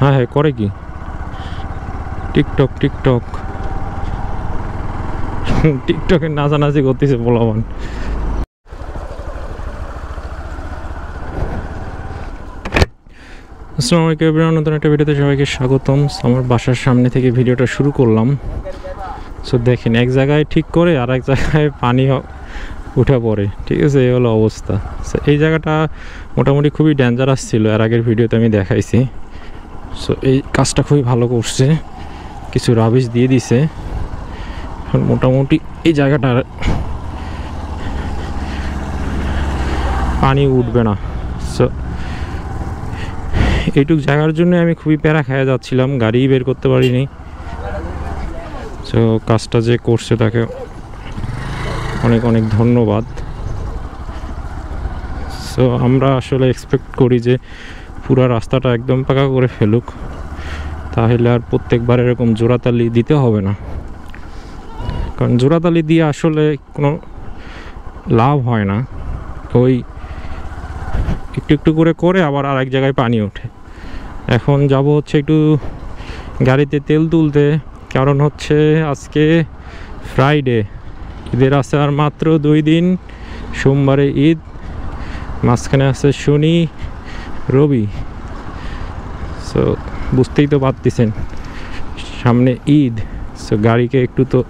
হ্যাঁ হ্যাঁ করে কি টিকটক টিকটক টিকটকে নাচানাচি করতেছে পোলাপান। আসসালামু আলাইকুম এভরিওয়ান, নতুন একটা ভিডিওতে সবাইকে স্বাগতম। আমার বাসার সামনে থেকে ভিডিওটা শুরু করলাম। সো দেখেন, এক জায়গায় ঠিক করে আর এক জায়গায় পানি উঠে পড়ে, ঠিক আছে, এই হলো অবস্থা। সো এই জায়গাটা মোটামুটি খুবই ডেঞ্জারাস ছিল, এর আগের ভিডিওতে আমি দেখাইছি। সো এই কাজটা খুবই ভালো করছে, কিছু রাবিশ দিয়ে দিছে। এখন মোটামুটি এই জায়গাটা পানি উঠবে না। সো এইটুক জায়গার জন্য আমি খুবই প্যারা খেয়ে যাচ্ছিলাম, গাড়ি বের করতে পারিনি। সো কাজটা যে করছে তাকে অনেক অনেক ধন্যবাদ। সো আমরা আসলে এক্সপেক্ট করি যে পুরো রাস্তাটা একদম পাকা করে ফেলুক, তাহলে আর প্রত্যেকবার এরকম জোড়াতালি দিতে হবে না। কারণ জোড়াতালি দিয়ে আসলে কোনো লাভ হয় না, ওই একটু একটু করে আবার আরেক জায়গায় পানি ওঠে। এখন যাব হচ্ছে একটু গাড়িতে তেল তুলতে, কারণ হচ্ছে আজকে ফ্রাইডে, ঈদের আছে আর মাত্র 2 দিন। সোমবারে ঈদ, মাঝখানে আছে শনি রবি। সো বুঝতেই তো পারতেছেন সামনে ঈদ। সো গাড়িকে একটু তো,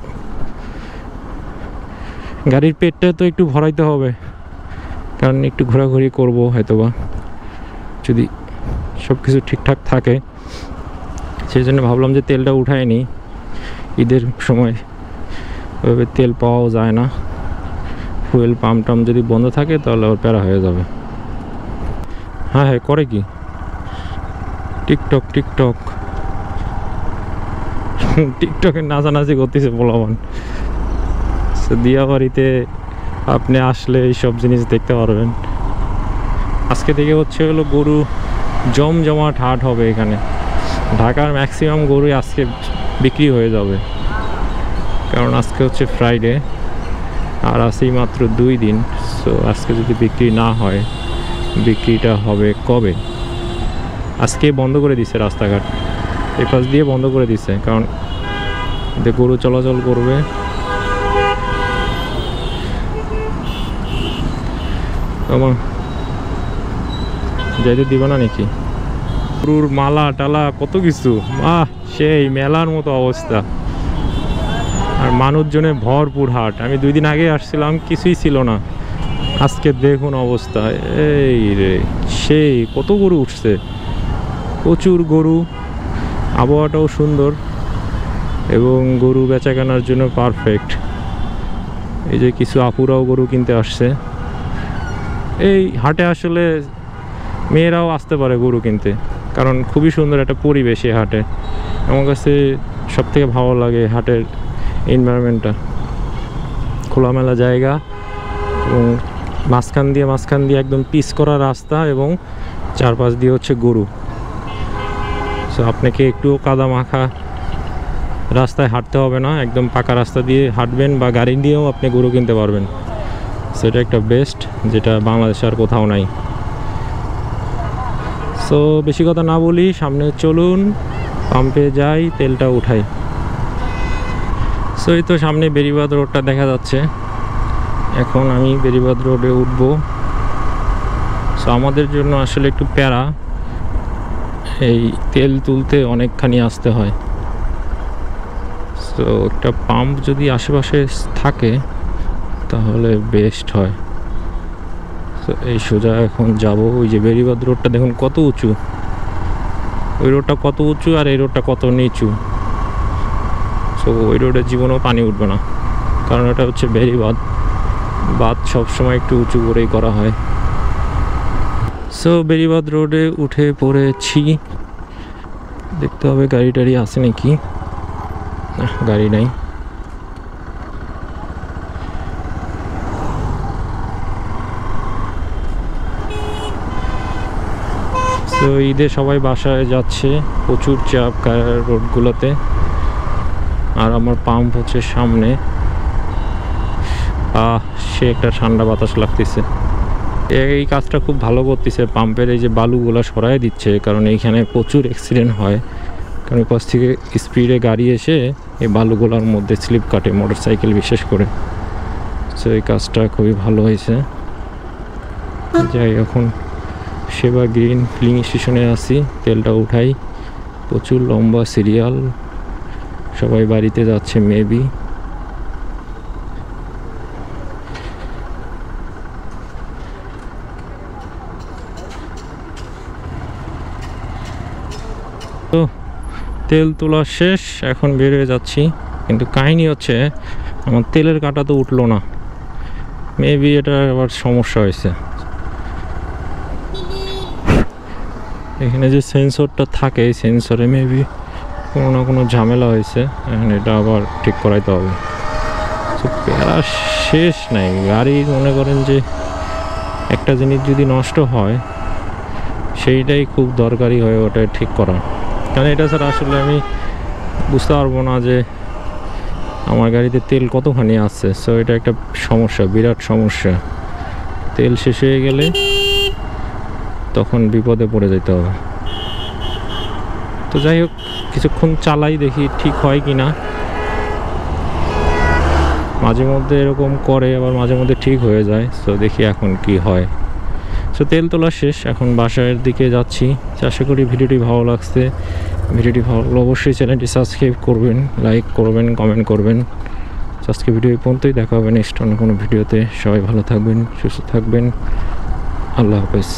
গাড়ির পেটটা তো একটু ভরাইতে হবে, কারণ একটু ঘোরাঘুরি করবো হয়তোবা, যদি সব কিছু ঠিকঠাক থাকে। সেই জন্য ভাবলাম যে তেলটা উঠায় নিই, ঈদের সময় ওইভাবে তেল পাওয়াও যায় না। ফুয়েল পাম্প টাম যদি বন্ধ থাকে তাহলে আবার প্যারা হয়ে যাবে। হ্যাঁ হ্যাঁ করে কি টিকটক টিকটক টিকটকে নাচানাচি করতেছে পোলাপান। দিয়াবাড়িতে আপনি আসলে এইসব জিনিস দেখতে পারবেন। আজকে থেকে হচ্ছে হলো গরু জমজমাট হাট হবে এখানে। ঢাকার ম্যাক্সিমাম গরুই আজকে বিক্রি হয়ে যাবে, কারণ আজকে হচ্ছে ফ্রাইডে আর আছেই মাত্র 2 দিন। সো আজকে যদি বিক্রি না হয়, বিক্রিটা হবে কবে? আজকে বন্ধ করে দিছে রাস্তাঘাট, এই পাশ দিয়ে বন্ধ করে দিছে, কারণ গরু চলাচল করবে। আমার যাইতে দিবা না নাকি? গরুর মালা টালা কত কিছু, সেই মেলার মতো অবস্থা। আর মানুষজনে ভরপুর হাট। আমি 2 দিন আগে আসছিলাম, কিছুই ছিল না। আজকে দেখুন অবস্থা, এই রে সেই কত গরু উঠছে, প্রচুর গরু। আবহাওয়াটাও সুন্দর এবং গরু বেচা কেনার জন্য পারফেক্ট। এই যে কিছু আপুরাও গরু কিনতে আসছে। এই হাটে আসলে মেয়েরাও আসতে পারে গরু কিনতে, কারণ খুবই সুন্দর একটা পরিবেশ এই হাটে। আমার কাছে সবথেকে ভালো লাগে হাটের এনভায়রনমেন্টটা, খোলামেলা জায়গা এবং মাঝখান দিয়ে একদম পিচ করা রাস্তা এবং চারপাশ দিয়ে হচ্ছে গরু। সো আপনাকে একটুও কাদা মাখা রাস্তায় হাঁটতে হবে না, একদম পাকা রাস্তা দিয়ে হাঁটবেন বা গাড়ি দিয়েও আপনি গরু কিনতে পারবেন। সেটা একটা বেস্ট, যেটা বাংলাদেশে আর কোথাও নাই। সো বেশি কথা না বলি, সামনে চলুন, পাম্পে যাই, তেলটা উঠাই। সো এই তো সামনে বেরিবাদ রোডটা দেখা যাচ্ছে। এখন আমি বেরিবাদ রোডে উঠবো। সো আমাদের জন্য আসলে একটু প্যারা, এই তেল তুলতে অনেকখানি আসতে হয়। সো একটা পাম্প যদি আশেপাশে থাকে তাহলে বেস্ট হয়। তো এই সোজা এখন যাব। ওই যে বেরিবাদ রোডটা দেখুন কত উঁচু, ওই রোডটা কত উঁচু আর এই রোডটা কত নিচু। সো ওই রোডের জীবনেও পানি উঠবে না, কারণ এটা হচ্ছে বেরিবাদ। বাদ সবসময় একটু উঁচু করেই করা হয়। সো বেরিবাদ রোডে উঠে পড়েছি। দেখতে হবে গাড়ি টাড়ি আছে নাকি। না, গাড়ি নাই। তো ঈদে সবাই বাসায় যাচ্ছে, প্রচুর চাপ রোডগুলোতে। আর আমার পাম্প হচ্ছে সামনে। সে একটা ঠান্ডা বাতাস লাগতেছে। এই কাজটা খুব ভালো করতেছে, পাম্পের এই যে বালুগুলো সরাই দিচ্ছে, কারণ এইখানে প্রচুর অ্যাক্সিডেন্ট হয়, কারণ পাশ থেকে স্পিডে গাড়ি এসে এই বালুগুলোর মধ্যে স্লিপ কাটে, মোটর সাইকেল বিশেষ করে। সো এই কাজটা খুবই ভালো হয়েছে। যাই, এখন সেবা গ্রিন ফিলিং স্টেশনে আসি, তেলটা উঠাই। প্রচুর লম্বা সিরিয়াল, সবাই বাড়িতে যাচ্ছে মেবি। তো তেল তোলা শেষ, এখন বেরিয়ে যাচ্ছি। কিন্তু কাহিনী হচ্ছে আমার তেলের কাঁটা তো উঠলো না, মেবি এটা আবার সমস্যা হয়েছে। এখানে যে সেন্সরটা থাকে, এই সেন্সরে মেবি কোনো না কোনো ঝামেলা হয়েছে, এখন এটা আবার ঠিক করাইতে হবে। তো প্যারা শেষ নাই গাড়ির। মনে করেন যে একটা জিনিস যদি নষ্ট হয় সেইটাই খুব দরকারি হয়ে ওটা ঠিক করা, কারণ এটা ছাড়া আসলে আমি বুঝতে পারবো না যে আমার গাড়িতে তেল কতখানি আছে। সো এটা একটা সমস্যা, বিরাট সমস্যা। তেল শেষ হয়ে গেলে তখন বিপদে পড়ে যেতে হবে। তো যাই হোক, কিছুক্ষণ চালাই, দেখি ঠিক হয় কি না। মাঝে মধ্যে এরকম করে, আবার মাঝে মধ্যে ঠিক হয়ে যায়। সো দেখি এখন কি হয়। সো তেল তোলা শেষ, এখন বাসার দিকে যাচ্ছি। আশা করি ভিডিওটি ভালো লাগছে। ভিডিওটি ভালো লাগলে অবশ্যই চ্যানেলটি সাবস্ক্রাইব করবেন, লাইক করবেন, কমেন্ট করবেন। আজকে ভিডিও এই পর্যন্তই, দেখা হবে নেক্সট অন্য কোনো ভিডিওতে। সবাই ভালো থাকবেন, সুস্থ থাকবেন। আল্লাহ হাফেজ।